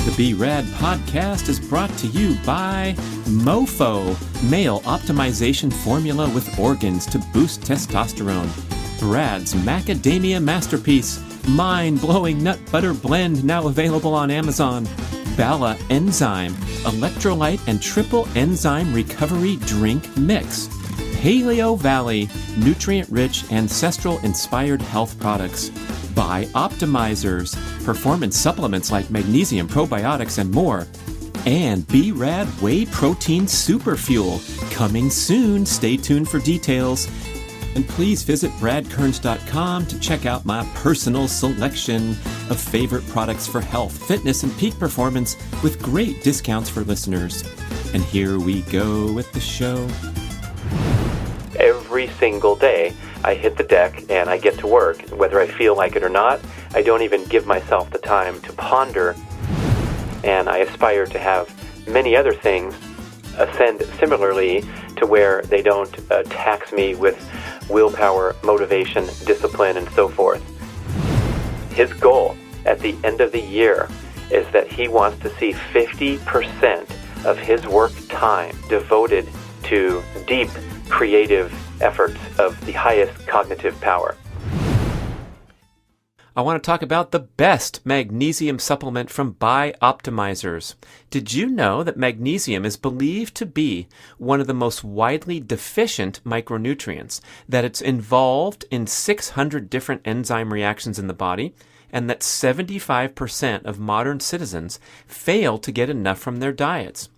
The Be Rad podcast is brought to you by MoFo, male optimization formula with organs to boost testosterone. Brad's Macadamia Masterpiece, mind-blowing nut butter blend now available on Amazon. Bala Enzyme, electrolyte and triple enzyme recovery drink mix. Paleo Valley, nutrient-rich, ancestral-inspired health products. By Optimizers, performance supplements like magnesium, probiotics, and more. And B-Rad Whey Protein Super Fuel, coming soon. Stay tuned for details. And please visit bradkearns.com to check out my personal selection of favorite products for health, fitness, and peak performance with great discounts for listeners. And here we go with the show. Every single day, I hit the deck and I get to work. Whether I feel like it or not, I don't even give myself the time to ponder. And I aspire to have many other things ascend similarly to where they don't tax me with willpower, motivation, discipline, and so forth. His goal at the end of the year is that he wants to see 50% of his work time devoted to deep, creative efforts of the highest cognitive power. I want to talk about the best magnesium supplement from By Optimizers. Did you know that magnesium is believed to be one of the most widely deficient micronutrients, that it's involved in 600 different enzyme reactions in the body, and that 75% of modern citizens fail to get enough from their diets?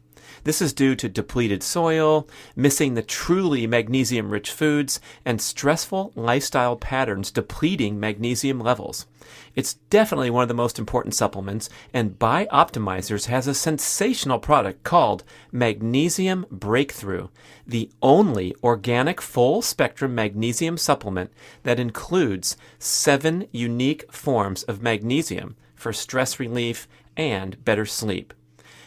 This is due to depleted soil, missing the truly magnesium-rich foods, and stressful lifestyle patterns depleting magnesium levels. It's definitely one of the most important supplements, and By Optimizers has a sensational product called Magnesium Breakthrough, the only organic full-spectrum magnesium supplement that includes 7 unique forms of magnesium for stress relief and better sleep.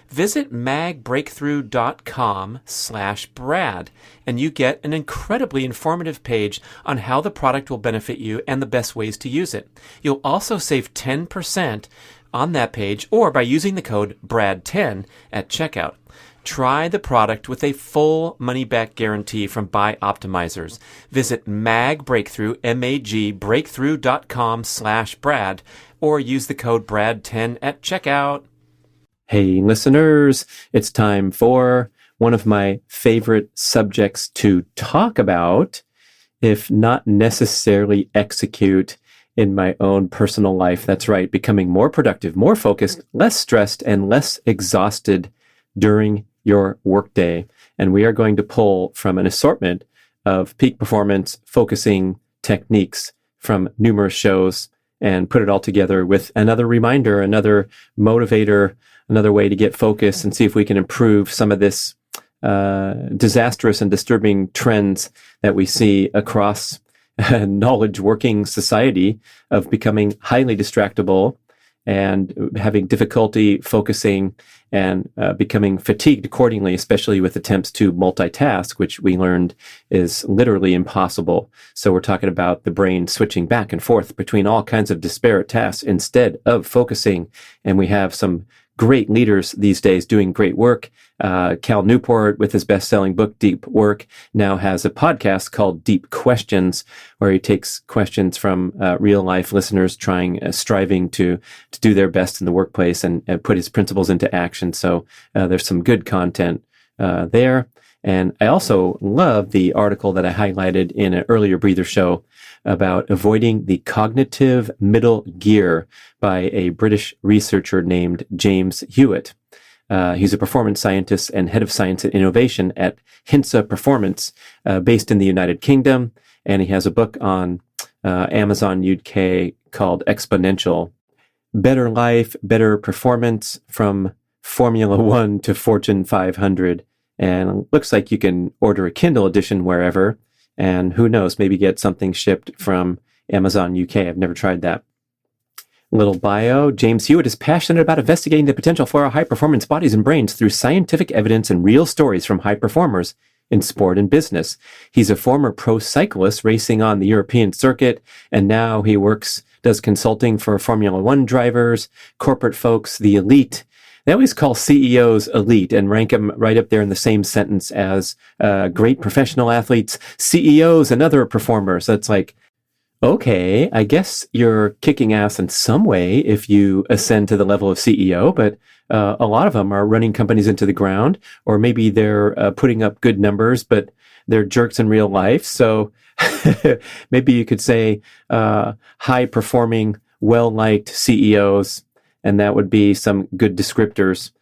Visit magbreakthrough.com/Brad and you get an incredibly informative page on how the product will benefit you and the best ways to use it. You'll also save 10% on that page or by using the code BRAD10 at checkout. Try the product with a full money-back guarantee from By Optimizers. Visit magbreakthrough.com/Brad or use the code BRAD10 at checkout. Hey, listeners, it's time for one of my favorite subjects to talk about, if not necessarily execute in my own personal life. That's right, becoming more productive, more focused, less stressed, and less exhausted during your workday. And we are going to pull from an assortment of peak performance focusing techniques from numerous shows and put it all together with another reminder, another motivator, another way to get focused and see if we can improve some of this disastrous and disturbing trends that we see across knowledge working society of becoming highly distractible and having difficulty focusing and becoming fatigued accordingly, especially with attempts to multitask, which we learned is literally impossible. So we're talking about the brain switching back and forth between all kinds of disparate tasks instead of focusing. And we have some great leaders these days doing great work. Cal Newport, with his best-selling book, Deep Work, now has a podcast called Deep Questions, where he takes questions from real-life listeners striving to do their best in the workplace and put his principles into action. So there's some good content there. And I also love the article that I highlighted in an earlier Breather show about avoiding the cognitive middle gear by a British researcher named James Hewitt. He's a performance scientist and head of science and innovation at Hinsa Performance, based in the United Kingdom. And he has a book on Amazon UK called Exponential. Better Life, Better Performance from Formula One to Fortune 500. And it looks like you can order a Kindle edition wherever. And who knows, maybe get something shipped from Amazon UK. I've never tried that. Little bio. James Hewitt is passionate about investigating the potential for our high-performance bodies and brains through scientific evidence and real stories from high performers in sport and business. He's a former pro cyclist racing on the European circuit, and now he does consulting for Formula One drivers, corporate folks, the elite, They always call CEOs elite and rank them right up there in the same sentence as great professional athletes, CEOs, and other performers. That's like, okay, I guess you're kicking ass in some way if you ascend to the level of CEO, but a lot of them are running companies into the ground, or maybe they're putting up good numbers, but they're jerks in real life. So maybe you could say high-performing, well-liked CEOs, and that would be some good descriptors.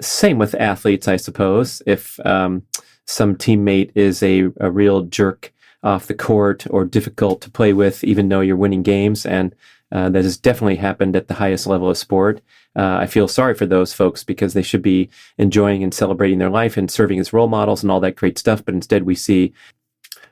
Same with athletes, I suppose. If some teammate is a real jerk off the court or difficult to play with, even though you're winning games, and that has definitely happened at the highest level of sport. I feel sorry for those folks because they should be enjoying and celebrating their life and serving as role models and all that great stuff, but instead we see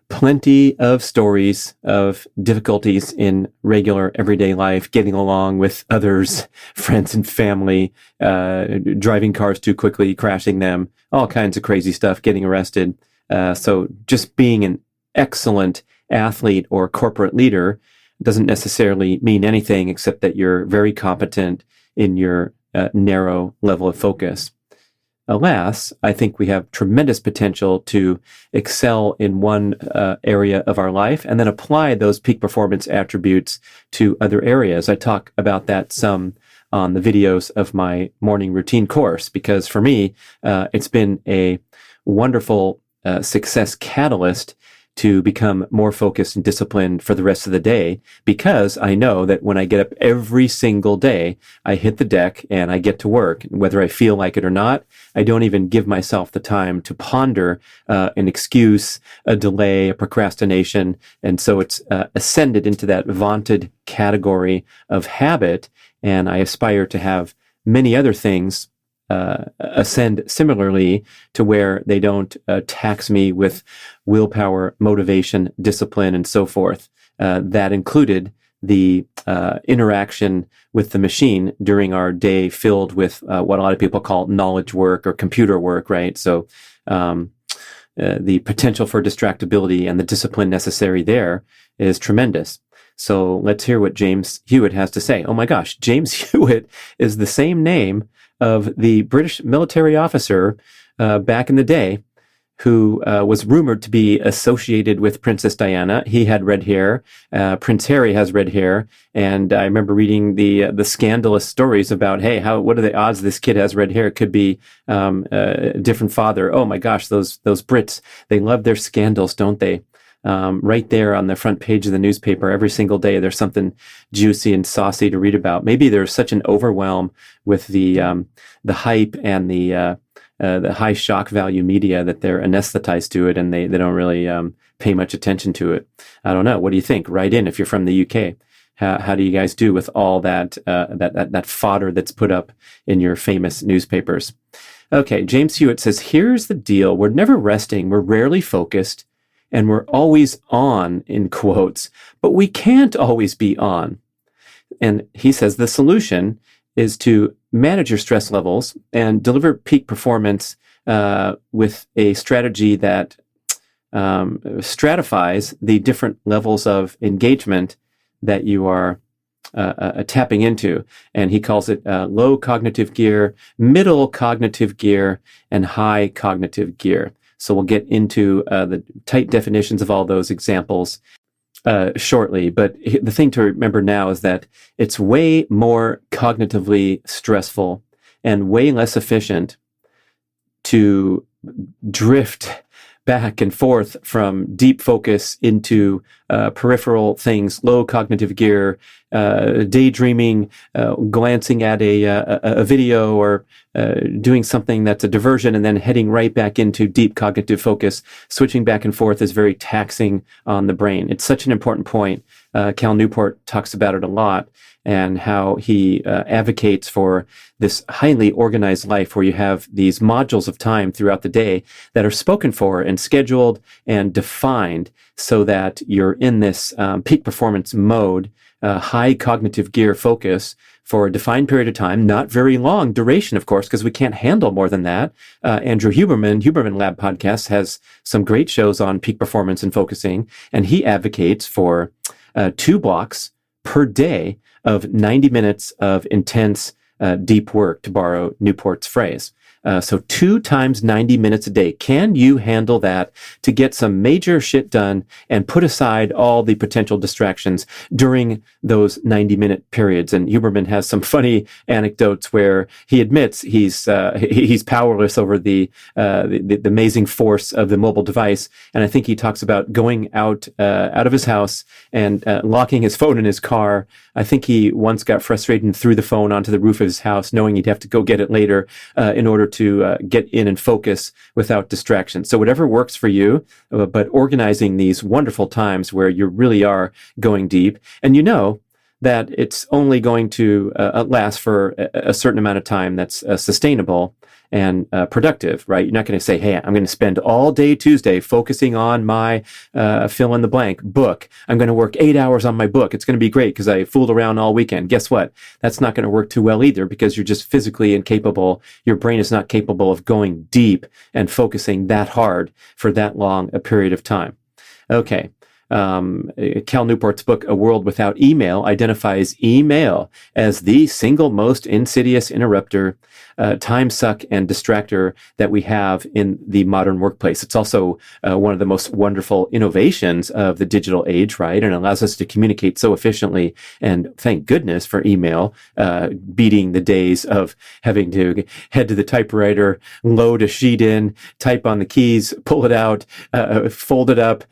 plenty of stories of difficulties in regular everyday life, getting along with others, friends and family, driving cars too quickly, crashing them, all kinds of crazy stuff, getting arrested. So just being an excellent athlete or corporate leader doesn't necessarily mean anything except that you're very competent in your narrow level of focus. Alas, I think we have tremendous potential to excel in one area of our life and then apply those peak performance attributes to other areas. I talk about that some on the videos of my morning routine course, because for me, it's been a wonderful success catalyst to become more focused and disciplined for the rest of the day, because I know that when I get up every single day, I hit the deck and I get to work. Whether I feel like it or not, I don't even give myself the time to ponder an excuse, a delay, a procrastination. And so it's ascended into that vaunted category of habit, and I aspire to have many other things ascend similarly to where they don't tax me with willpower, motivation, discipline, and so forth. That included the interaction with the machine during our day filled with what a lot of people call knowledge work or computer work, right? So the potential for distractibility and the discipline necessary there is tremendous. So let's hear what James Hewitt has to say. Oh my gosh, James Hewitt is the same name of the British military officer back in the day who was rumored to be associated with Princess Diana. He had red hair. Prince Harry has red hair. And I remember reading the scandalous stories about, hey, what are the odds this kid has red hair? It could be a different father. Oh my gosh, those Brits, they love their scandals, don't they? Right there on the front page of the newspaper, every single day, there's something juicy and saucy to read about. Maybe there's such an overwhelm with the hype and the high shock value media that they're anesthetized to it, and they don't really pay much attention to it. I don't know. What do you think? Write in if you're from the UK. How do you guys do with all that fodder that's put up in your famous newspapers? Okay, James Hewitt says, here's the deal. We're never resting. We're rarely focused. And we're always on, in quotes, but we can't always be on. And he says the solution is to manage your stress levels and deliver peak performance with a strategy that stratifies the different levels of engagement that you are tapping into. And he calls it low cognitive gear, middle cognitive gear, and high cognitive gear. So we'll get into the tight definitions of all those examples shortly. But the thing to remember now is that it's way more cognitively stressful and way less efficient to drift back and forth from deep focus into peripheral things, low cognitive gear, daydreaming, glancing at a video, or doing something that's a diversion, and then heading right back into deep cognitive focus. Switching back and forth is very taxing on the brain. It's such an important point. Cal Newport talks about it a lot, and how he advocates for this highly organized life where you have these modules of time throughout the day that are spoken for and scheduled and defined so that you're in this peak performance mode, high cognitive gear focus for a defined period of time, not very long duration, of course, because we can't handle more than that. Andrew Huberman Lab Podcast, has some great shows on peak performance and focusing, and he advocates for 2 blocks per day of 90 minutes of intense deep work, to borrow Newport's phrase. So 2 times 90 minutes a day. Can you handle that to get some major shit done and put aside all the potential distractions during those 90-minute periods? And Huberman has some funny anecdotes where he admits he's powerless over the amazing force of the mobile device. And I think he talks about going out of his house and locking his phone in his car. I think he once got frustrated and threw the phone onto the roof of his house, knowing he'd have to go get it later in order to get in and focus without distraction. So whatever works for you, but organizing these wonderful times where you really are going deep, and you know that it's only going to last for a certain amount of time that's sustainable and productive, right? You're not going to say, hey, I'm going to spend all day Tuesday focusing on my fill in the blank book. I'm going to work 8 hours on my book. It's going to be great because I fooled around all weekend. Guess what? That's not going to work too well either, because you're just physically incapable. Your brain is not capable of going deep and focusing that hard for that long a period of time. Okay. Cal Newport's book, A World Without Email, identifies email as the single most insidious interrupter, time suck, and distractor that we have in the modern workplace. It's also one of the most wonderful innovations of the digital age, right? And it allows us to communicate so efficiently. And thank goodness for email, beating the days of having to head to the typewriter, load a sheet in, type on the keys, pull it out, fold it up,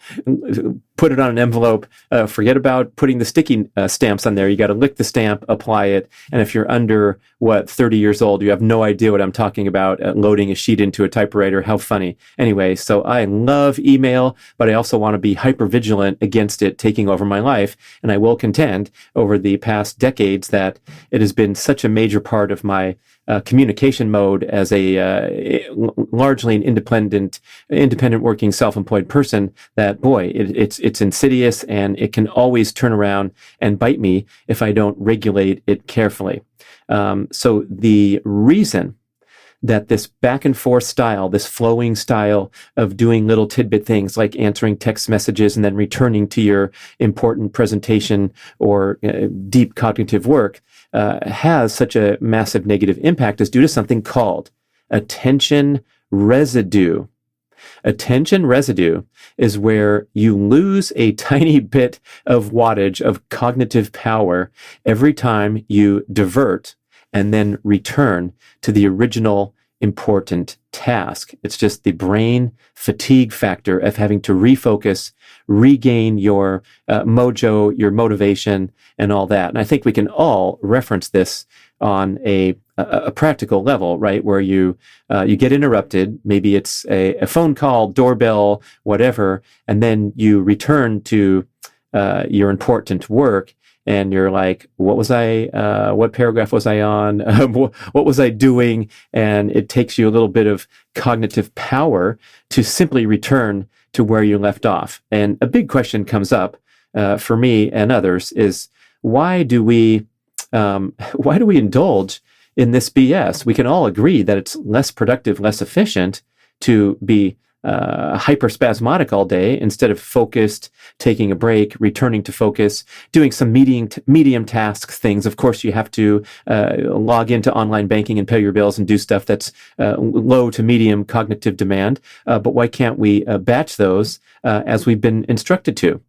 put it on an envelope, forget about putting the sticky stamps on there. You got to lick the stamp, apply it. And if you're under, 30 years old, you have no idea what I'm talking about, loading a sheet into a typewriter. How funny. Anyway, so I love email, but I also want to be hyper vigilant against it taking over my life. And I will contend over the past decades that it has been such a major part of my communication mode as a largely an independent working self-employed person, that boy, it's insidious, and it can always turn around and bite me if I don't regulate it carefully. So the reason that this back and forth style, this flowing style of doing little tidbit things like answering text messages and then returning to your important presentation or deep cognitive work has such a massive negative impact is due to something called attention residue. Attention residue is where you lose a tiny bit of wattage of cognitive power every time you divert and then return to the original important task. It's just the brain fatigue factor of having to refocus, regain your mojo, your motivation, and all that. And I think we can all reference this on a practical level, right? Where you get interrupted. Maybe it's a phone call, doorbell, whatever, and then you return to your important work. And you're like, what paragraph was I on? What was I doing? And it takes you a little bit of cognitive power to simply return to where you left off. And a big question comes up for me and others is, why do we indulge in this BS? We can all agree that it's less productive, less efficient to be hyperspasmodic all day instead of focused, taking a break, returning to focus, doing some medium task things. Of course, you have to log into online banking and pay your bills and do stuff that's low to medium cognitive demand. But why can't we batch those as we've been instructed to?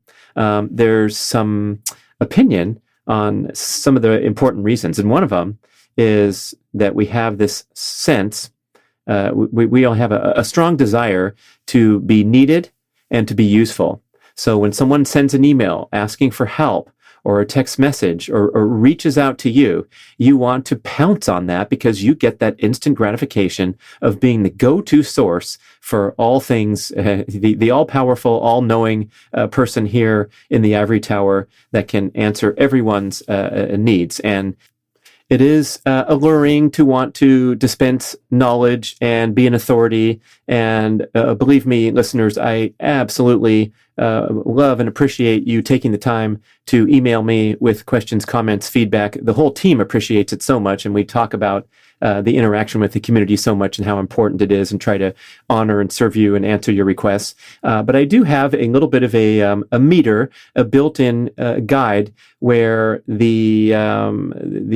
There's some opinion on some of the important reasons. And one of them is that we have this sense, we all have a strong desire to be needed and to be useful. So when someone sends an email asking for help or a text message or reaches out to you, you want to pounce on that because you get that instant gratification of being the go-to source for all things, the all-powerful, all-knowing person here in the ivory tower that can answer everyone's needs. And it is alluring to want to dispense knowledge and be an authority. And believe me, listeners, I absolutely love and appreciate you taking the time to email me with questions, comments, feedback. The whole team appreciates it so much, and we talk about the interaction with the community so much and how important it is, and try to honor and serve you and answer your requests. But I do have a little bit of a meter, a built-in guide where the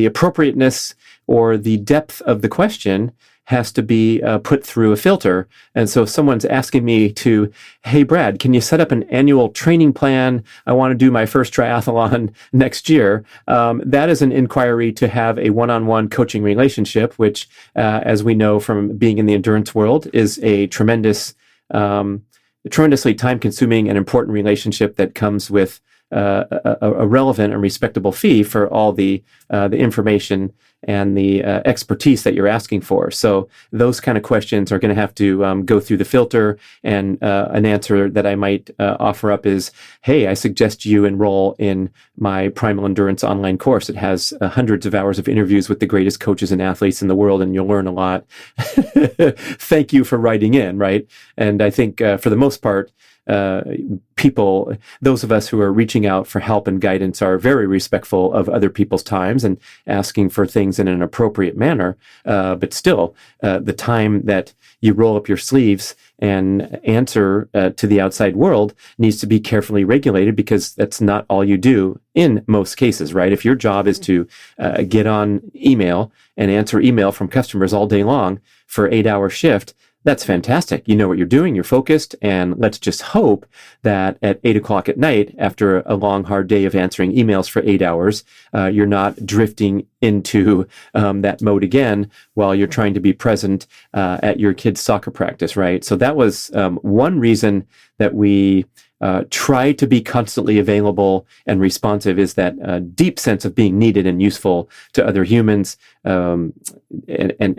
appropriateness or the depth of the question has to be put through a filter. And so if someone's asking me to, hey, Brad, can you set up an annual training plan? I want to do my first triathlon next year. That is an inquiry to have a one-on-one coaching relationship, which, as we know from being in the endurance world, is a tremendously time-consuming and important relationship that comes with a relevant and respectable fee for all the information and the expertise that you're asking for. So those kind of questions are going to have to go through the filter. And an answer that I might offer up is, hey, I suggest you enroll in my Primal Endurance online course. It has hundreds of hours of interviews with the greatest coaches and athletes in the world, and you'll learn a lot. Thank you for writing in, right? And I think for the most part, people, those of us who are reaching out for help and guidance, are very respectful of other people's times and asking for things in an appropriate manner. But still, the time that you roll up your sleeves and answer to the outside world needs to be carefully regulated, because that's not all you do in most cases, right? If your job is to get on email and answer email from customers all day long for 8-hour shift, that's fantastic. You know what you're doing, you're focused, and let's just hope that at 8 o'clock at night, after a long, hard day of answering emails for 8 hours, you're not drifting into that mode again while you're trying to be present at your kid's soccer practice, right? So that was one reason that we try to be constantly available and responsive, is that deep sense of being needed and useful to other humans. And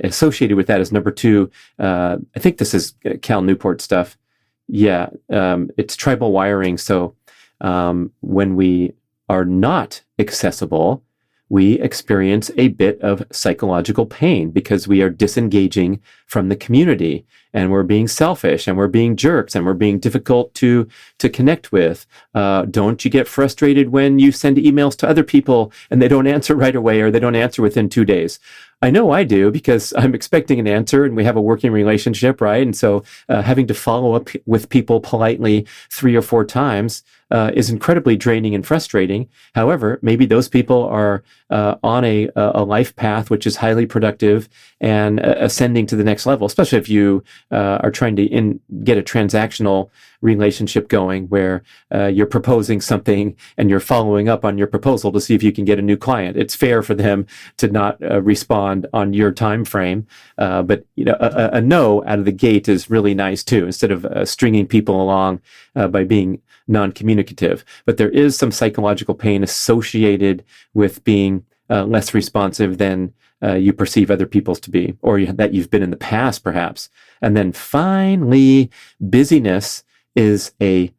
associated with that is number two, I think this is Cal Newport stuff. Yeah, it's tribal wiring. So when we are not accessible, we experience a bit of psychological pain because we are disengaging from the community, and we're being selfish, and we're being jerks, and we're being difficult to connect with. Don't you get frustrated when you send emails to other people and they don't answer right away, or they don't answer within 2 days? I know I do, because I'm expecting an answer and we have a working relationship, right? And so having to follow up with people politely 3 or 4 times is incredibly draining and frustrating. However, maybe those people are on a life path which is highly productive and ascending to the next level, especially if you are trying to get a transactional relationship going where you're proposing something and you're following up on your proposal to see if you can get a new client. It's fair for them to not respond on your time frame, but a no out of the gate is really nice too, instead of stringing people along by being non-communicative. But there is some psychological pain associated with being less responsive than you perceive other people's to be, or that you've been in the past, perhaps. And then finally, busyness is a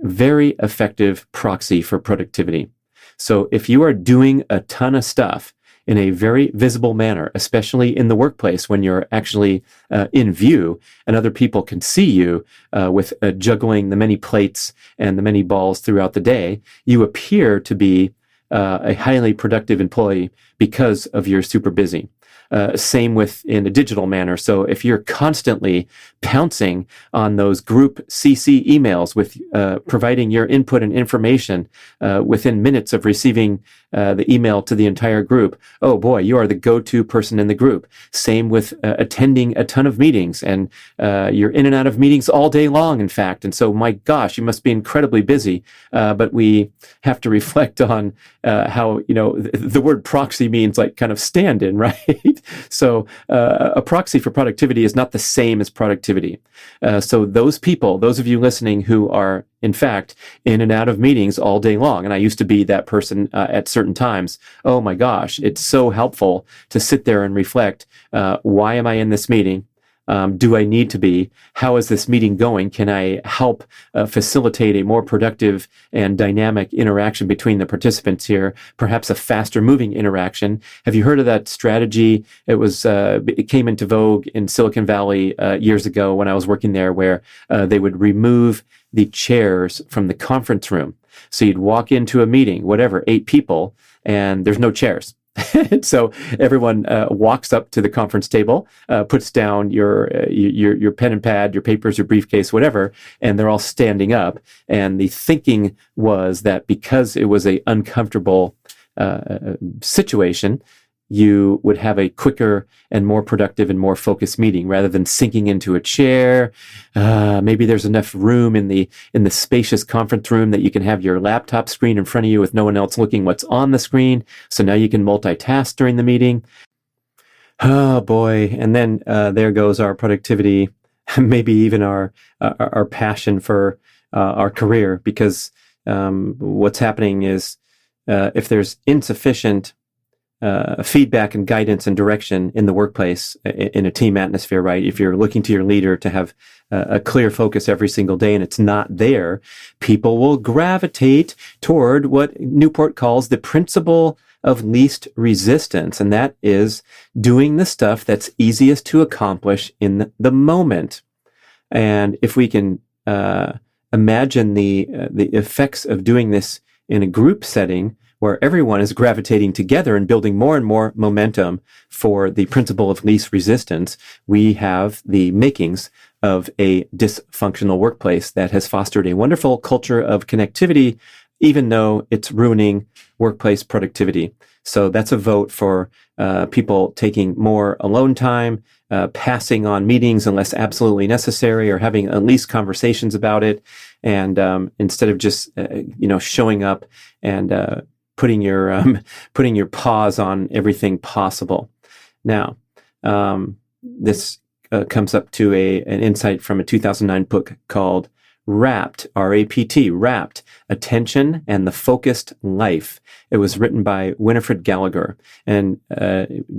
very effective proxy for productivity. So if you are doing a ton of stuff in a very visible manner, especially in the workplace when you're actually in view and other people can see you with juggling the many plates and the many balls throughout the day, you appear to be a highly productive employee because of you're super busy. Same with in a digital manner. So if you're constantly pouncing on those group CC emails with providing your input and information within minutes of receiving the email to the entire group, oh boy, you are the go-to person in the group. Same with attending a ton of meetings, and you're in and out of meetings all day long, in fact. And so, my gosh, you must be incredibly busy. But we have to reflect on how, the word proxy means like kind of stand-in, right? So a proxy for productivity is not the same as productivity. So those people, those of you listening who are, in fact, in and out of meetings all day long, and I used to be that person at certain times, oh my gosh, it's so helpful to sit there and reflect, why am I in this meeting? Do I need to be? How is this meeting going? Can I help facilitate a more productive and dynamic interaction between the participants here? Perhaps a faster moving interaction. Have you heard of that strategy? It came into vogue in Silicon Valley years ago when I was working there, where they would remove the chairs from the conference room. So you'd walk into a meeting, whatever, 8 people, and there's no chairs. So everyone walks up to the conference table, puts down your pen and pad, your papers, your briefcase, whatever, and they're all standing up. And the thinking was that because it was a uncomfortable situation, you would have a quicker and more productive and more focused meeting rather than sinking into a chair. Maybe there's enough room in the spacious conference room that you can have your laptop screen in front of you with no one else looking what's on the screen. So now you can multitask during the meeting. Oh boy. And then there goes our productivity, maybe even our passion for our career, because what's happening is if there's insufficient feedback and guidance and direction in the workplace, in a team atmosphere, right? If you're looking to your leader to have a clear focus every single day and it's not there, people will gravitate toward what Newport calls the principle of least resistance. And that is doing the stuff that's easiest to accomplish in the moment. And if we can imagine the effects of doing this in a group setting, where everyone is gravitating together and building more and more momentum for the principle of least resistance, we have the makings of a dysfunctional workplace that has fostered a wonderful culture of connectivity, even though it's ruining workplace productivity. So that's a vote for people taking more alone time, passing on meetings unless absolutely necessary, or having at least conversations about it, and instead of just showing up and putting your paws on everything possible. Now, this comes up to an insight from a 2009 book called Rapt, R-A-P-T, Rapt, Attention and the Focused Life. It was written by Winifred Gallagher, and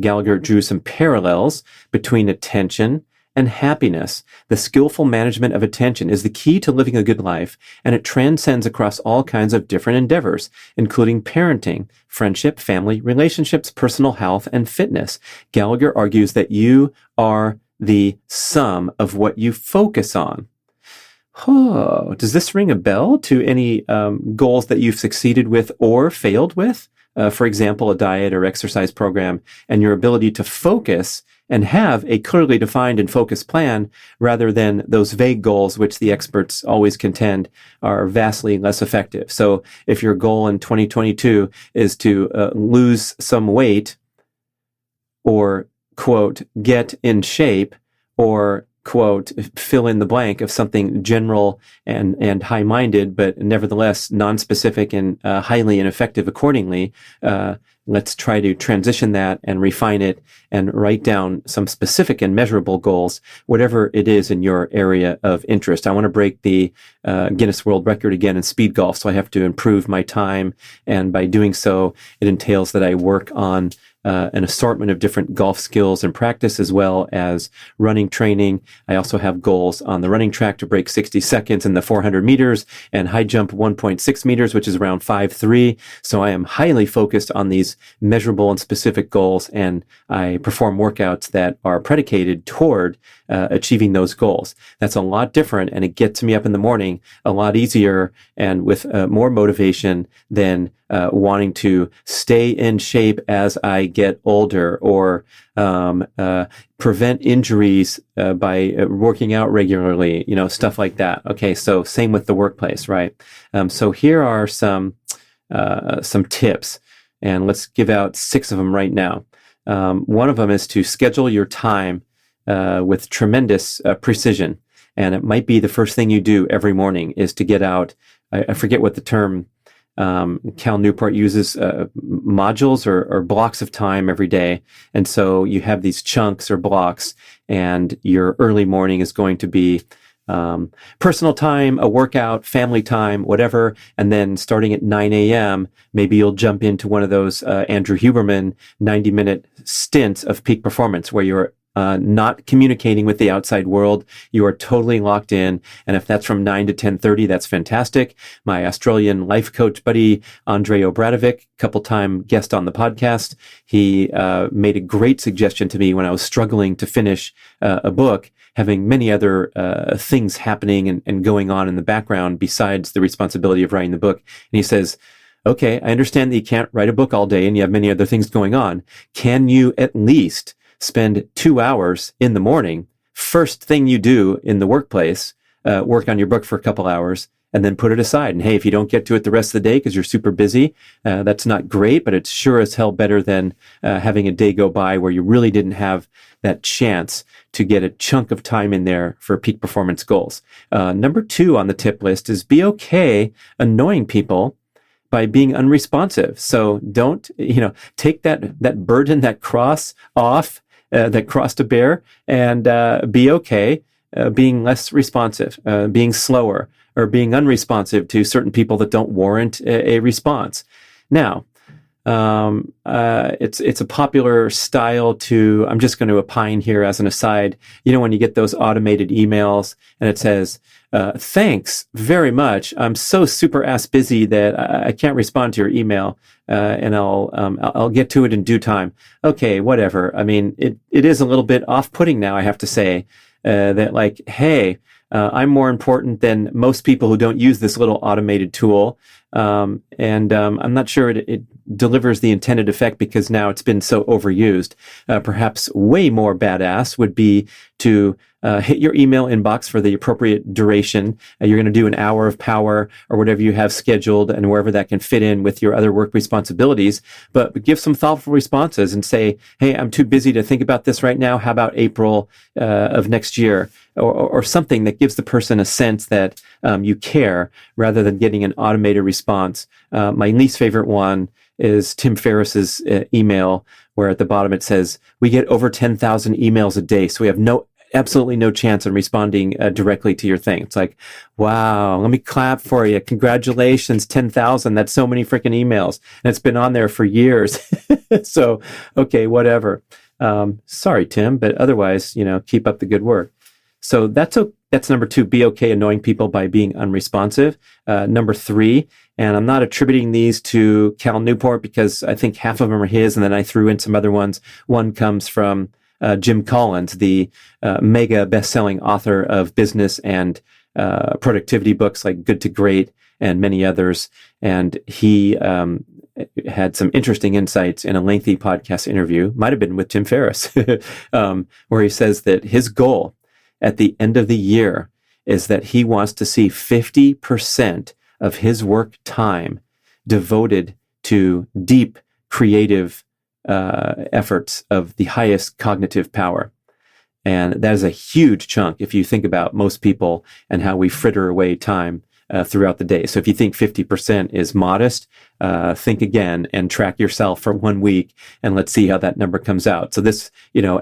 Gallagher drew some parallels between attention and happiness. The skillful management of attention is the key to living a good life, and it transcends across all kinds of different endeavors, including parenting, friendship, family, relationships, personal health, and fitness. Gallagher argues that you are the sum of what you focus on. Oh, does this ring a bell to any goals that you've succeeded with or failed with? For example, a diet or exercise program, and your ability to focus and have a clearly defined and focused plan rather than those vague goals, which the experts always contend are vastly less effective. So if your goal in 2022 is to lose some weight, or, quote, get in shape, or, quote, fill in the blank of something general and high-minded, but nevertheless non-specific and highly ineffective accordingly, let's try to transition that and refine it and write down some specific and measurable goals, whatever it is in your area of interest. I want to break the Guinness World Record again in speed golf, so I have to improve my time. And by doing so, it entails that I work on an assortment of different golf skills and practice, as well as running training. I also have goals on the running track to break 60 seconds in the 400 meters and high jump 1.6 meters, which is around 5.3. So I am highly focused on these measurable and specific goals, and I perform workouts that are predicated toward achieving those goals. That's a lot different, and it gets me up in the morning a lot easier and with more motivation than wanting to stay in shape as I get older, or prevent injuries by working out regularly, stuff like that. Okay, so same with the workplace, right? So here are some tips, and let's give out 6 of them right now. One of them is to schedule your time with tremendous precision, and it might be the first thing you do every morning is to get out. I forget what the term Cal Newport uses, modules or blocks of time every day. And so you have these chunks or blocks, and your early morning is going to be personal time, a workout, family time, whatever. And then starting at 9 a.m., maybe you'll jump into one of those Andrew Huberman 90-minute stints of peak performance where you're not communicating with the outside world. You are totally locked in. And if that's from 9 to 10:30, that's fantastic. My Australian life coach buddy, Andre Obradovic, couple-time guest on the podcast, he made a great suggestion to me when I was struggling to finish a book, having many other things happening and going on in the background besides the responsibility of writing the book. And he says, okay, I understand that you can't write a book all day and you have many other things going on. Can you at least spend 2 hours in the morning, first thing you do in the workplace, work on your book for a couple hours, and then put it aside. And hey, if you don't get to it the rest of the day because you're super busy, that's not great, but it's sure as hell better than having a day go by where you really didn't have that chance to get a chunk of time in there for peak performance goals. Number 2 on the tip list is be okay annoying people by being unresponsive. So don't, take that burden, that cross off, that cross to bear, and be okay being less responsive, being slower, or being unresponsive to certain people that don't warrant a response. Now, it's a popular style to, I'm just going to opine here as an aside, when you get those automated emails and it says, thanks very much. I'm so super ass busy that I can't respond to your email, and I'll get to it in due time. Okay, whatever. I mean, it is a little bit off-putting now, I have to say, that like, hey, I'm more important than most people who don't use this little automated tool. And I'm not sure it delivers the intended effect because now it's been so overused. Perhaps way more badass would be to hit your email inbox for the appropriate duration. You're going to do an hour of power or whatever you have scheduled and wherever that can fit in with your other work responsibilities. But give some thoughtful responses and say, hey, I'm too busy to think about this right now. How about April of next year? Or something that gives the person a sense that you care rather than getting an automated response. My least favorite one is Tim Ferriss's email where at the bottom it says, we get over 10,000 emails a day, so we have absolutely no chance in responding directly to your thing. It's like, wow, let me clap for you. Congratulations, 10,000. That's so many freaking emails. And it's been on there for years. So, okay, whatever. Sorry, Tim, but otherwise, keep up the good work. So that's number 2, be okay annoying people by being unresponsive. Number 3, and I'm not attributing these to Cal Newport because I think half of them are his, and then I threw in some other ones. One comes from Jim Collins, the mega best-selling author of business and productivity books like Good to Great and many others. And he had some interesting insights in a lengthy podcast interview, might have been with Tim Ferriss, where he says that his goal at the end of the year is that he wants to see 50% of his work time devoted to deep creative efforts of the highest cognitive power. And that is a huge chunk if you think about most people and how we fritter away time throughout the day. So if you think 50% is modest, think again and track yourself for 1 week and let's see how that number comes out. So this,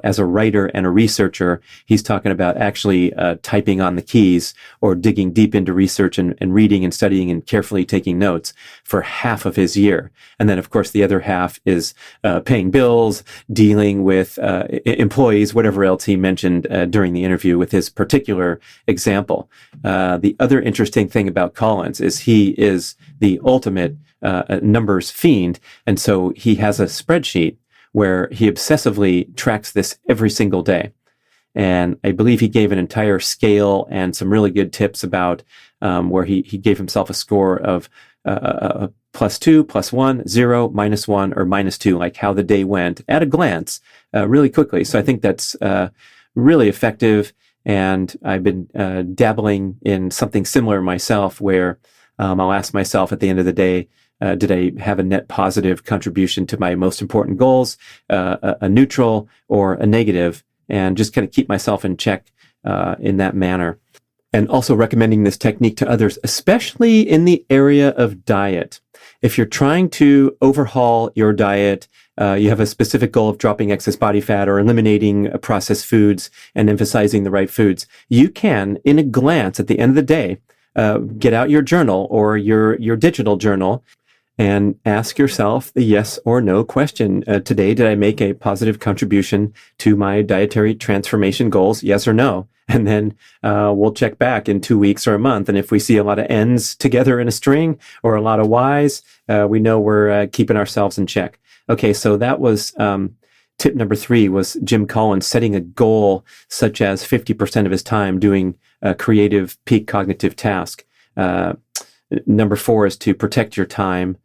as a writer and a researcher, he's talking about actually typing on the keys or digging deep into research and reading and studying and carefully taking notes for half of his year. And then, of course, the other half is paying bills, dealing with employees, whatever else he mentioned during the interview with his particular example. The other interesting thing about Collins is he is the ultimate numbers fiend. And so he has a spreadsheet where he obsessively tracks this every single day. And I believe he gave an entire scale and some really good tips about where he gave himself a score of +2, +1, 0, -1, or -2, like how the day went at a glance really quickly. So I think that's really effective. And I've been dabbling in something similar myself where I'll ask myself at the end of the day, did I have a net positive contribution to my most important goals, a neutral or a negative, and just kind of keep myself in check in that manner. And also recommending this technique to others, especially in the area of diet. If you're trying to overhaul your diet, you have a specific goal of dropping excess body fat or eliminating processed foods and emphasizing the right foods, you can, in a glance at the end of the day, get out your journal or your digital journal and ask yourself the yes or no question. Today, did I make a positive contribution to my dietary transformation goals? Yes or no? And then we'll check back in 2 weeks or a month. And if we see a lot of N's together in a string or a lot of Y's, we know we're keeping ourselves in check. Okay, so that was tip number 3 was Jim Collins setting a goal such as 50% of his time doing a creative peak cognitive task. Number 4 is to protect your time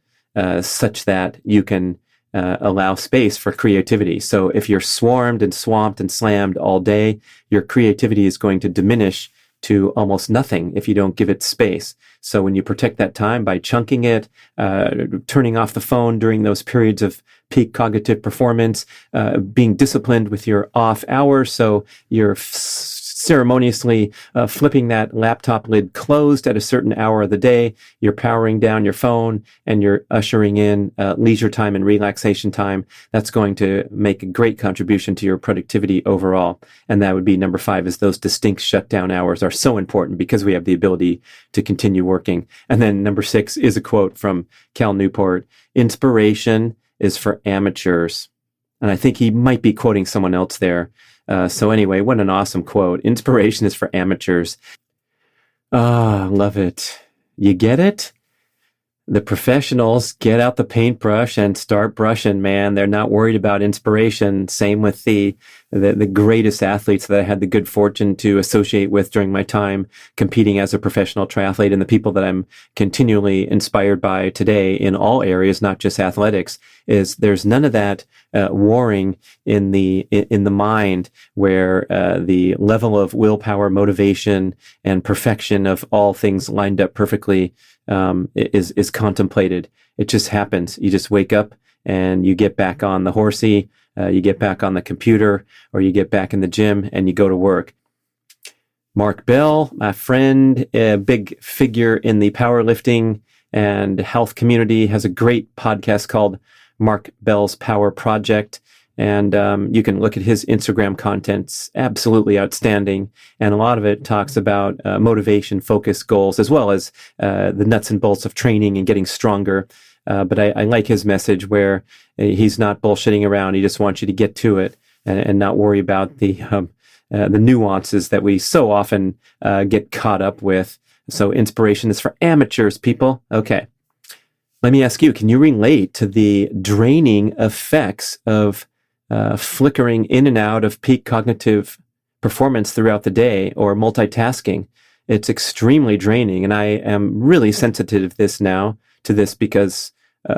such that you can allow space for creativity. So if you're swarmed and swamped and slammed all day, your creativity is going to diminish to almost nothing if you don't give it space. So when you protect that time by chunking it, turning off the phone during those periods of peak cognitive performance, being disciplined with your off hours, so you're ceremoniously flipping that laptop lid closed at a certain hour of the day, you're powering down your phone, and you're ushering in leisure time and relaxation time. That's going to make a great contribution to your productivity overall. And that would be number 5, is those distinct shutdown hours are so important because we have the ability to continue working. And then number 6 is a quote from Cal Newport: "Inspiration is for amateurs." And I think he might be quoting someone else there. So anyway, what an awesome quote. Inspiration is for amateurs. Ah, love it. You get it? The professionals get out the paintbrush and start brushing, man. They're not worried about inspiration. Same with the greatest athletes that I had the good fortune to associate with during my time competing as a professional triathlete, and the people that I'm continually inspired by today in all areas, not just athletics, is there's none of that warring in the mind where the level of willpower, motivation, and perfection of all things lined up perfectly is contemplated. It just happens. You just wake up and you get back on the horsey, you get back on the computer, or you get back in the gym and you go to work. Mark Bell, my friend, a big figure in the powerlifting and health community, has a great podcast called Mark Bell's Power Project. And you can look at his Instagram content. It's absolutely outstanding. And a lot of it talks about motivation, focus, goals, as well as the nuts and bolts of training and getting stronger. But I like his message where he's not bullshitting around. He just wants you to get to it and not worry about the nuances that we so often get caught up with. So inspiration is for amateurs, people. Okay. Let me ask you, can you relate to the draining effects of flickering in and out of peak cognitive performance throughout the day, or multitasking? It's extremely draining, and I am really sensitive to this because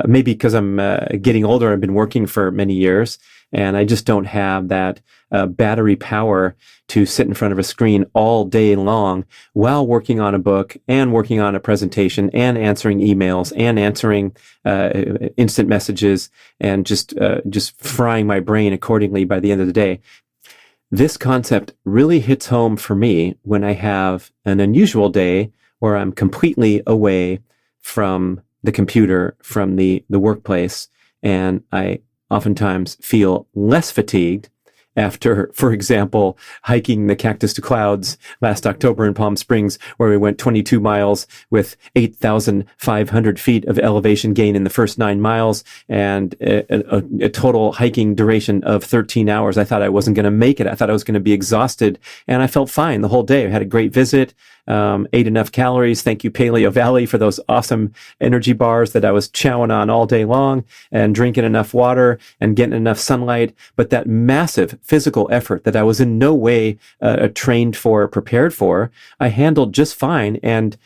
maybe because I'm getting older. I've been working for many years, and I just don't have that battery power to sit in front of a screen all day long while working on a book and working on a presentation and answering emails and answering instant messages and just frying my brain accordingly by the end of the day. This concept really hits home for me when I have an unusual day where I'm completely away from the computer, from the workplace, and I oftentimes feel less fatigued after, for example, hiking the Cactus to Clouds last October in Palm Springs, where we went 22 miles with 8,500 feet of elevation gain in the first 9 miles and a total hiking duration of 13 hours. I thought I wasn't going to make it. I thought I was going to be exhausted, and I felt fine the whole day. I had a great visit, ate enough calories. Thank you, Paleo Valley, for those awesome energy bars that I was chowing on all day long, and drinking enough water and getting enough sunlight. But that massive physical effort that I was in no way trained for, prepared for, I handled just fine. And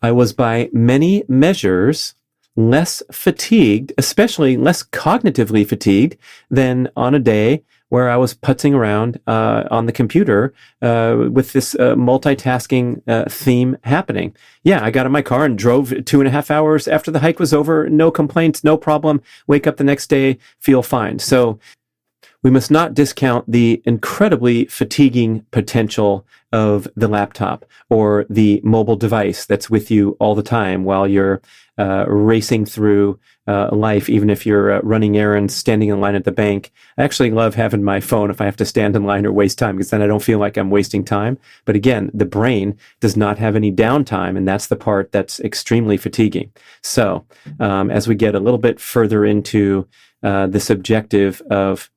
I was by many measures less fatigued, especially less cognitively fatigued, than on a day where I was putzing around on the computer with this multitasking theme happening. Yeah, I got in my car and drove 2.5 hours after the hike was over. No complaints, no problem. Wake up the next day, feel fine. So we must not discount the incredibly fatiguing potential of the laptop or the mobile device that's with you all the time while you're racing through life, even if you're running errands, standing in line at the bank. I actually love having my phone if I have to stand in line or waste time, because then I don't feel like I'm wasting time. But again, the brain does not have any downtime, and that's the part that's extremely fatiguing. So as we get a little bit further into this objective of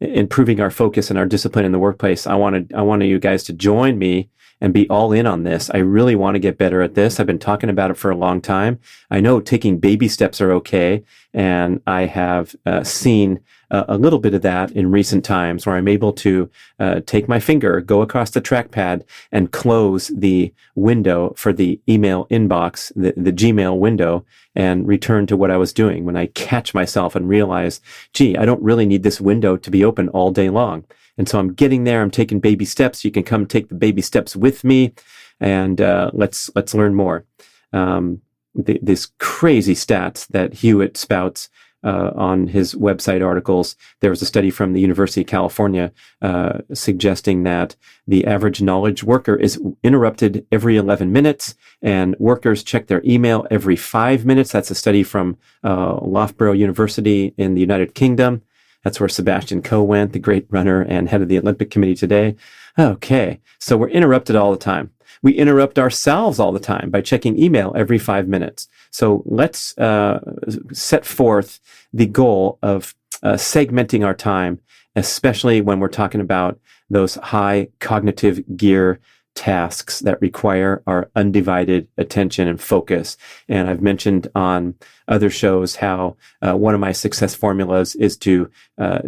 improving our focus and our discipline in the workplace, I wanted you guys to join me and be all in on this. I really want to get better at this. I've been talking about it for a long time. I know taking baby steps are okay, and I have seen a little bit of that in recent times where I'm able to take my finger, go across the trackpad, and close the window for the email inbox, the Gmail window, and return to what I was doing when I catch myself and realize, gee, I don't really need this window to be open all day long. And so I'm getting there. I'm taking baby steps. You can come take the baby steps with me, and let's learn more. This crazy stats that Hewitt spouts on his website articles. There was a study from the University of California suggesting that the average knowledge worker is interrupted every 11 minutes, and workers check their email every 5 minutes. That's a study from Loughborough University in the United Kingdom. That's where Sebastian Coe went, the great runner and head of the Olympic Committee today. Okay, so we're interrupted all the time. We interrupt ourselves all the time by checking email every 5 minutes. So let's set forth the goal of segmenting our time, especially when we're talking about those high cognitive gear tasks that require our undivided attention and focus. And I've mentioned on other shows how one of my success formulas is to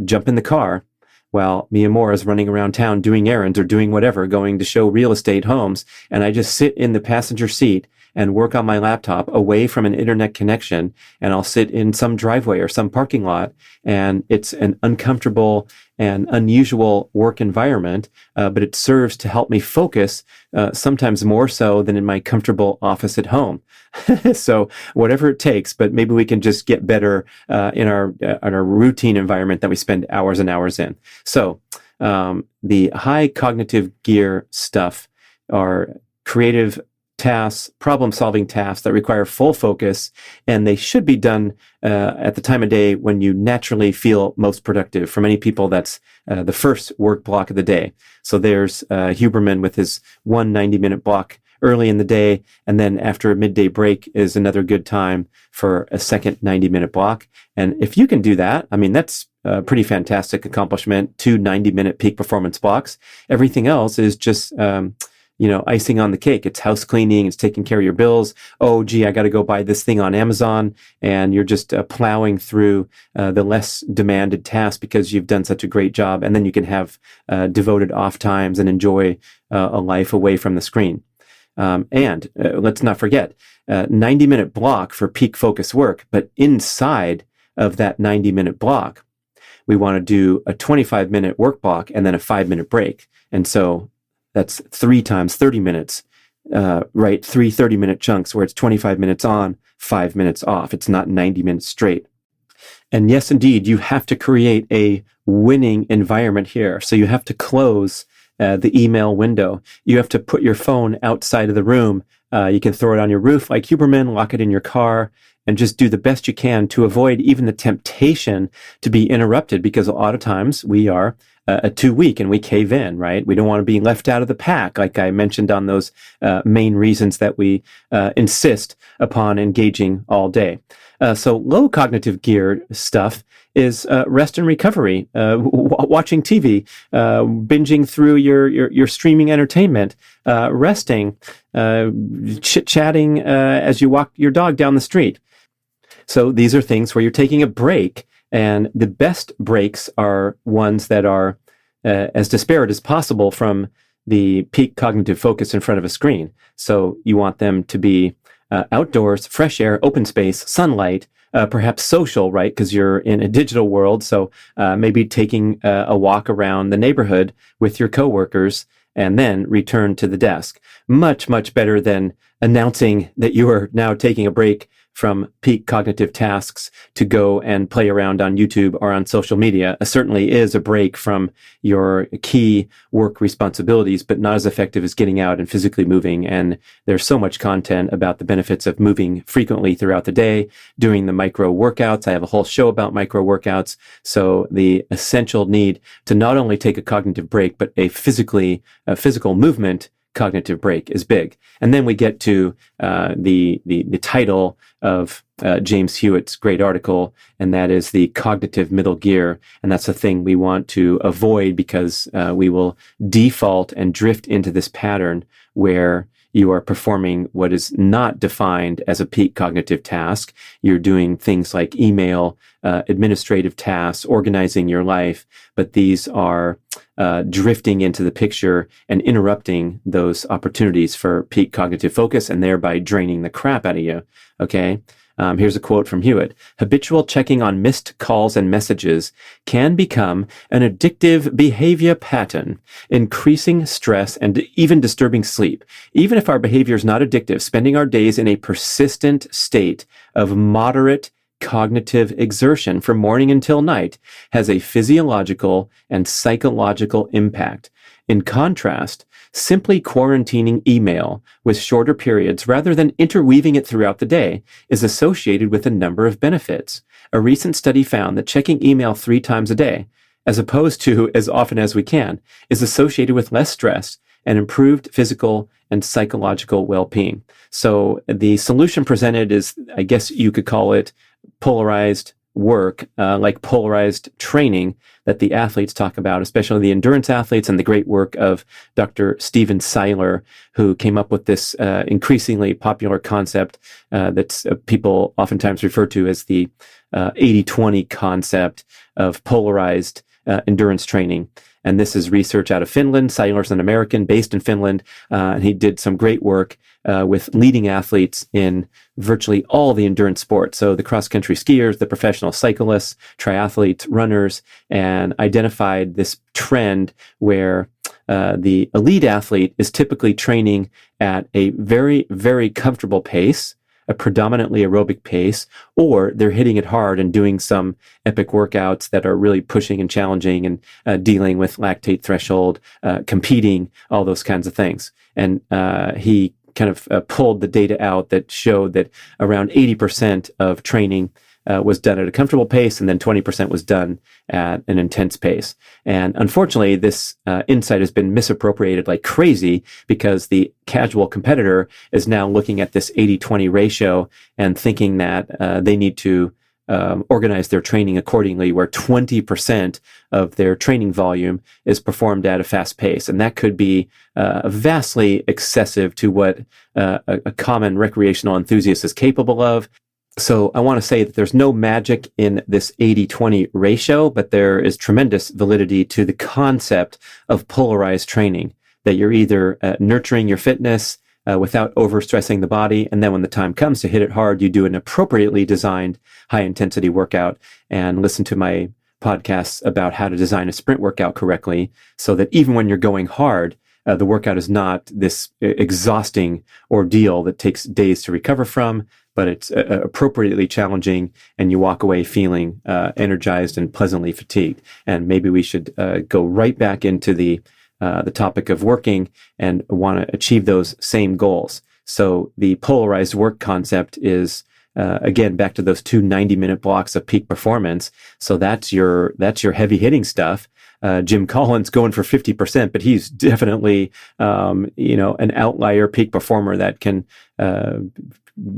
jump in the car while Mia Moore is running around town doing errands or doing whatever, going to show real estate homes. And I just sit in the passenger seat and work on my laptop away from an internet connection. And I'll sit in some driveway or some parking lot. And it's an uncomfortable and unusual work environment, but it serves to help me focus, sometimes more so than in my comfortable office at home. So whatever it takes, but maybe we can just get better in our routine environment that we spend hours and hours in. So the high cognitive gear stuff are creative tasks, problem-solving tasks that require full focus, and they should be done at the time of day when you naturally feel most productive. For many people, that's the first work block of the day. So there's Huberman with his 90-minute block early in the day, and then after a midday break is another good time for a second 90-minute block. And if you can do that, I mean, that's a pretty fantastic accomplishment, 2 90-minute peak performance blocks. Everything else is just icing on the cake. It's house cleaning. It's taking care of your bills. Oh, gee, I got to go buy this thing on Amazon. And you're just plowing through the less demanded tasks because you've done such a great job. And then you can have devoted off times and enjoy a life away from the screen. And let's not forget, 90-minute block for peak focus work. But inside of that 90-minute block, we want to do a 25-minute work block and then a 5-minute break. And so that's 3 times 30 minutes, right? 3 30-minute chunks where it's 25 minutes on, 5 minutes off. It's not 90 minutes straight. And yes, indeed, you have to create a winning environment here. So you have to close the email window. You have to put your phone outside of the room. You can throw it on your roof like Huberman, lock it in your car, and just do the best you can to avoid even the temptation to be interrupted, because a lot of times we are too weak and we cave in, right? We don't want to be left out of the pack, like I mentioned on those main reasons that we insist upon engaging all day. So low cognitive gear stuff is rest and recovery, watching TV, binging through your streaming entertainment, resting, chit-chatting as you walk your dog down the street. So these are things where you're taking a break, and the best breaks are ones that are as disparate as possible from the peak cognitive focus in front of a screen. So you want them to be outdoors, fresh air, open space, sunlight, perhaps social, right? Because you're in a digital world. So maybe taking a walk around the neighborhood with your coworkers and then return to the desk. Much, much better than announcing that you are now taking a break from peak cognitive tasks to go and play around on YouTube or on social media. It certainly is a break from your key work responsibilities, but not as effective as getting out and physically moving. And there's so much content about the benefits of moving frequently throughout the day, doing the micro workouts. I have a whole show about micro workouts. So the essential need to not only take a cognitive break, but a physical movement cognitive break is big. And then we get to the title of James Hewitt's great article, and that is the cognitive middle gear. And that's the thing we want to avoid, because we will default and drift into this pattern where you are performing what is not defined as a peak cognitive task. You're doing things like email, administrative tasks, organizing your life, but these are drifting into the picture and interrupting those opportunities for peak cognitive focus and thereby draining the crap out of you. Okay. Here's a quote from Hewitt. Habitual checking on missed calls and messages can become an addictive behavior pattern, increasing stress and even disturbing sleep. Even if our behavior is not addictive, spending our days in a persistent state of moderate cognitive exertion from morning until night has a physiological and psychological impact. In contrast, simply quarantining email with shorter periods rather than interweaving it throughout the day is associated with a number of benefits. A recent study found that checking email 3 times a day, as opposed to as often as we can, is associated with less stress and improved physical and psychological well-being. So the solution presented is, I guess you could call it polarized work, like polarized training that the athletes talk about, especially the endurance athletes, and the great work of Dr. Steven Seiler, who came up with this increasingly popular concept that people oftentimes refer to as the 80-20 concept of polarized endurance training. And this is research out of Finland. Seiler's an American based in Finland, and he did some great work with leading athletes in virtually all the endurance sports. So the cross-country skiers, the professional cyclists, triathletes, runners, and identified this trend where the elite athlete is typically training at a very, very comfortable pace, a predominantly aerobic pace, or they're hitting it hard and doing some epic workouts that are really pushing and challenging and dealing with lactate threshold, competing, all those kinds of things. And he kind of pulled the data out that showed that around 80% of training was done at a comfortable pace, and then 20% was done at an intense pace. And unfortunately, this insight has been misappropriated like crazy, because the casual competitor is now looking at this 80-20 ratio and thinking that they need to organize their training accordingly, where 20% of their training volume is performed at a fast pace. And that could be vastly excessive to what a common recreational enthusiast is capable of. So I want to say that there's no magic in this 80-20 ratio, but there is tremendous validity to the concept of polarized training, that you're either nurturing your fitness without overstressing the body, and then when the time comes to hit it hard, you do an appropriately designed high-intensity workout. And listen to my podcasts about how to design a sprint workout correctly, so that even when you're going hard, the workout is not this exhausting ordeal that takes days to recover from, but it's appropriately challenging, and you walk away feeling energized and pleasantly fatigued. And maybe we should go right back into the topic of working and want to achieve those same goals. So the polarized work concept is, again, back to those 2 90-minute blocks of peak performance. So that's your heavy hitting stuff. Jim Collins going for 50%, but he's definitely, an outlier peak performer that can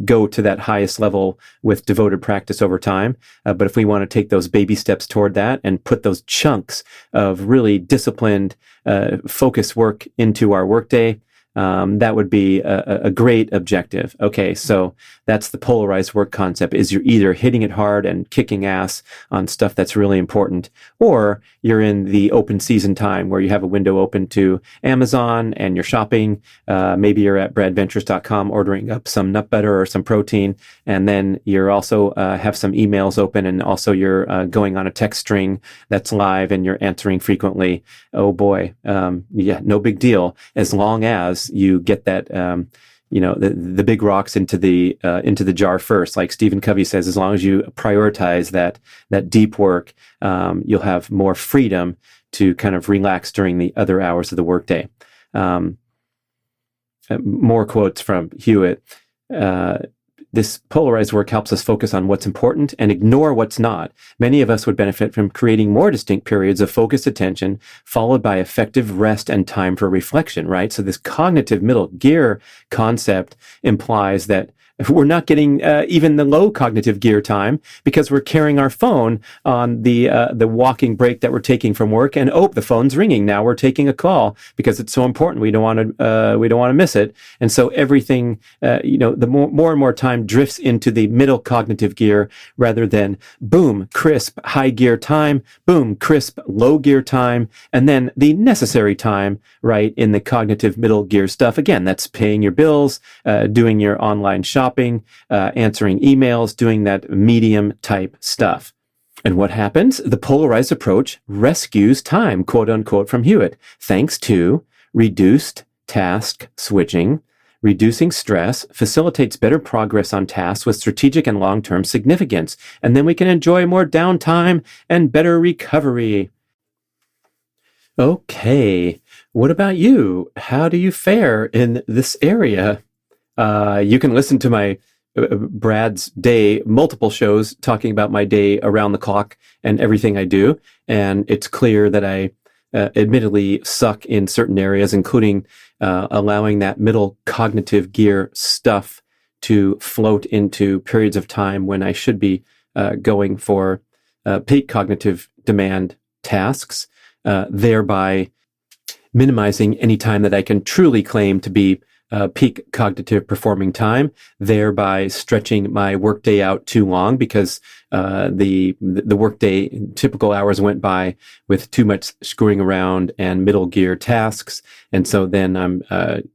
go to that highest level with devoted practice over time. But if we want to take those baby steps toward that and put those chunks of really disciplined, focused work into our workday, that would be a great objective. Okay, so that's the polarized work concept, is you're either hitting it hard and kicking ass on stuff that's really important, or you're in the open season time where you have a window open to Amazon and you're shopping. Maybe you're at bradventures.com ordering up some nut butter or some protein, and then you're also have some emails open, and also you're going on a text string that's live and you're answering frequently. Oh boy, yeah, no big deal, as long as you get that, the big rocks into the jar first. Like Stephen Covey says, as long as you prioritize that deep work, you'll have more freedom to kind of relax during the other hours of the workday. More quotes from Hewitt. This polarized work helps us focus on what's important and ignore what's not. Many of us would benefit from creating more distinct periods of focused attention, followed by effective rest and time for reflection, right? So this cognitive middle gear concept implies that we're not getting even the low cognitive gear time, because we're carrying our phone on the walking break that we're taking from work, and the phone's ringing. Now we're taking a call because it's so important. We don't want to miss it. And so everything, the more and more time drifts into the middle cognitive gear, rather than boom, crisp high gear time, boom, crisp low gear time, and then the necessary time, right, in the cognitive middle gear stuff. Again, that's paying your bills, doing your online shopping, shopping, answering emails, doing that medium type stuff. And what happens? The polarized approach rescues time, quote unquote, from Hewitt, thanks to reduced task switching. Reducing stress facilitates better progress on tasks with strategic and long-term significance. And then we can enjoy more downtime and better recovery. Okay, what about you? How do you fare in this area? You can listen to my Brad's day, multiple shows talking about my day around the clock and everything I do. And it's clear that I admittedly suck in certain areas, including allowing that middle cognitive gear stuff to float into periods of time when I should be going for peak cognitive demand tasks, thereby minimizing any time that I can truly claim to be peak cognitive performing time, thereby stretching my workday out too long because the workday typical hours went by with too much screwing around and middle gear tasks. And so then I'm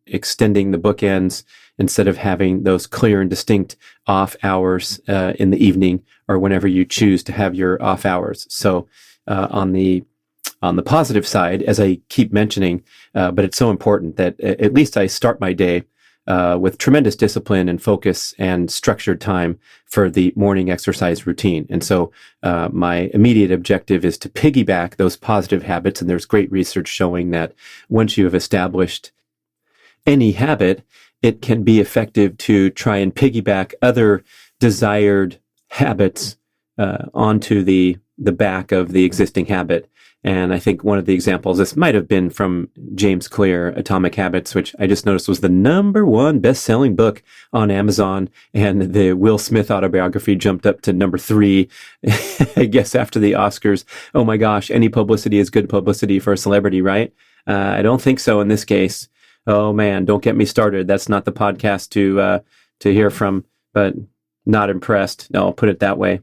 extending the bookends instead of having those clear and distinct off hours in the evening or whenever you choose to have your off hours. So on the positive side, as I keep mentioning, but it's so important that at least I start my day with tremendous discipline and focus and structured time for the morning exercise routine. And so my immediate objective is to piggyback those positive habits. And there's great research showing that once you have established any habit, it can be effective to try and piggyback other desired habits onto the back of the existing habit. And I think one of the examples, this might have been from James Clear, Atomic Habits, which I just noticed was the #1 best-selling book on Amazon. And the Will Smith autobiography jumped up to #3, I guess, after the Oscars. Oh my gosh, any publicity is good publicity for a celebrity, right? I don't think so in this case. Oh man, don't get me started. That's not the podcast to hear from, but not impressed. No, I'll put it that way.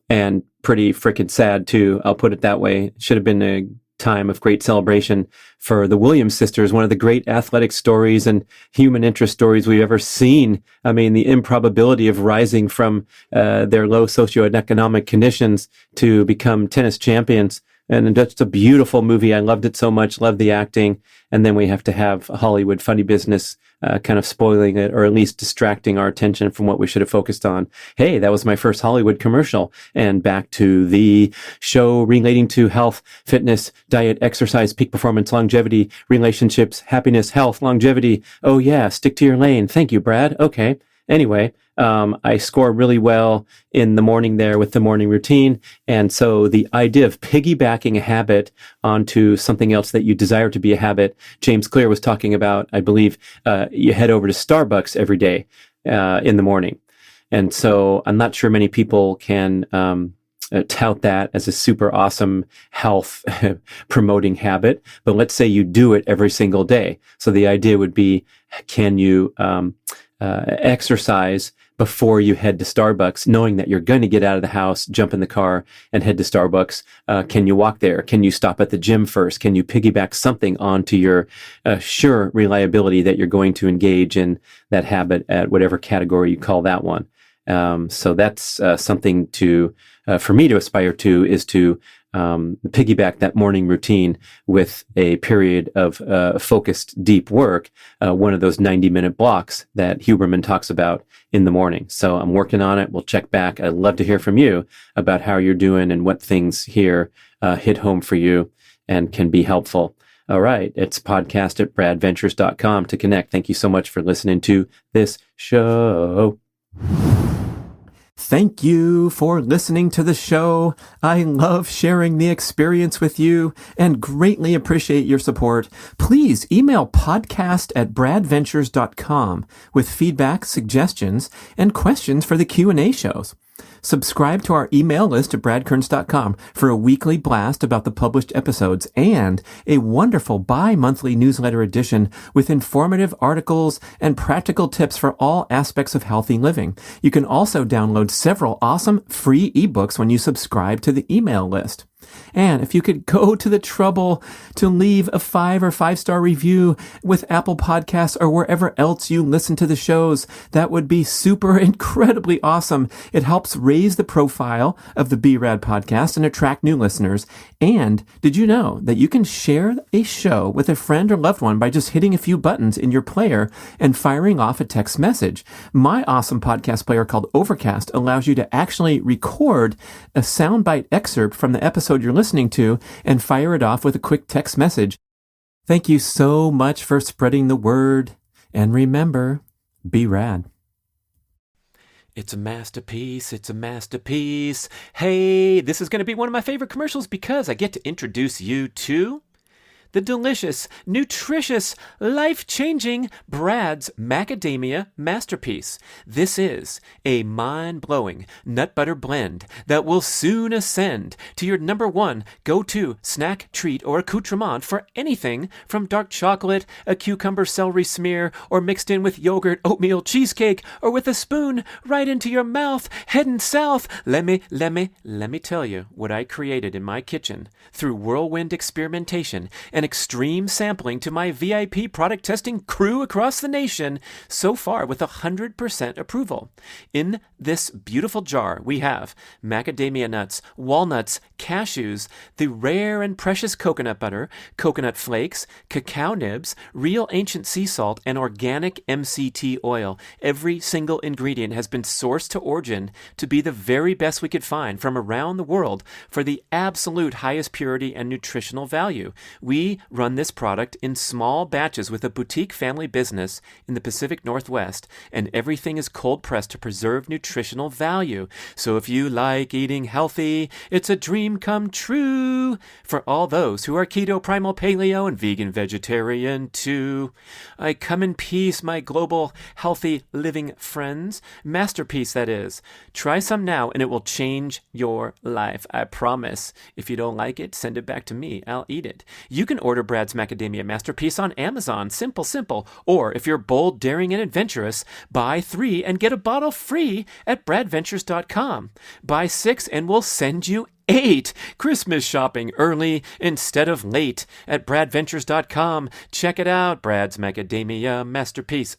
And pretty freaking sad too. I'll put it that way. It should have been a time of great celebration for the Williams sisters, one of the great athletic stories and human interest stories we've ever seen. I mean, the improbability of rising from their low socioeconomic conditions to become tennis champions. And that's a beautiful movie. I loved it so much, loved the acting. And then we have to have Hollywood funny business kind of spoiling it, or at least distracting our attention from what we should have focused on. Hey, that was my first Hollywood commercial. And back to the show relating to health, fitness, diet, exercise, peak performance, longevity, relationships, happiness, health, longevity. Oh yeah, stick to your lane. Thank you, Brad. Okay. Anyway, I score really well in the morning there with the morning routine. And so the idea of piggybacking a habit onto something else that you desire to be a habit, James Clear was talking about, I believe, you head over to Starbucks every day in the morning. And so I'm not sure many people can tout that as a super awesome health promoting habit. But let's say you do it every single day. So the idea would be, can you exercise before you head to Starbucks, knowing that you're going to get out of the house, jump in the car, and head to Starbucks? Can you walk there? Can you stop at the gym first? Can you piggyback something onto your sure reliability that you're going to engage in that habit at whatever category you call that one? So that's something to for me to aspire to, is to piggyback that morning routine with a period of focused deep work, one of those 90-minute blocks that Huberman talks about in the morning. So I'm working on it. We'll check back. I'd love to hear from you about how you're doing and what things here hit home for you and can be helpful. All right. It's podcast@bradventures.com to connect. Thank you so much for listening to this show. Thank you for listening to the show. I love sharing the experience with you and greatly appreciate your support. Please email podcast@bradventures.com with feedback, suggestions, and questions for the Q&A shows. Subscribe to our email list at bradkearns.com for a weekly blast about the published episodes and a wonderful bi-monthly newsletter edition with informative articles and practical tips for all aspects of healthy living. You can also download several awesome free ebooks when you subscribe to the email list. And if you could go to the trouble to leave a 5 or 5-star review with Apple Podcasts or wherever else you listen to the shows, that would be super incredibly awesome. It helps raise the profile of the B-Rad podcast and attract new listeners. And did you know that you can share a show with a friend or loved one by just hitting a few buttons in your player and firing off a text message? My awesome podcast player called Overcast allows you to actually record a soundbite excerpt from the episode you're listening to and fire it off with a quick text message. Thank you so much for spreading the word. And remember, be rad. It's a masterpiece. It's a masterpiece. Hey, this is going to be one of my favorite commercials because I get to introduce you to the delicious, nutritious, life-changing Brad's Macadamia Masterpiece. This is a mind-blowing nut butter blend that will soon ascend to your number one go-to snack, treat, or accoutrement for anything from dark chocolate, a cucumber celery smear, or mixed in with yogurt, oatmeal cheesecake, or with a spoon right into your mouth, heading south. Let me tell you what I created in my kitchen through whirlwind experimentation and extreme sampling to my VIP product testing crew across the nation, so far with 100% approval. In this beautiful jar, we have macadamia nuts, walnuts, cashews, the rare and precious coconut butter, coconut flakes, cacao nibs, real ancient sea salt, and organic MCT oil. Every single ingredient has been sourced to origin to be the very best we could find from around the world for the absolute highest purity and nutritional value. We run this product in small batches with a boutique family business in the Pacific Northwest, and everything is cold pressed to preserve nutritional value. So if you like eating healthy, it's a dream come true for all those who are keto, primal, paleo, and vegan vegetarian too. I come in peace, my global healthy living friends. Masterpiece, that is. Try some now and it will change your life, I promise. If you don't like it, send it back to me. I'll eat it. You can order Brad's Macadamia Masterpiece on Amazon. Simple. Or if you're bold, daring, and adventurous, buy 3 and get a bottle free at bradventures.com. Buy 6 and we'll send you 8. Christmas shopping early instead of late at bradventures.com. Check it out, Brad's Macadamia Masterpiece.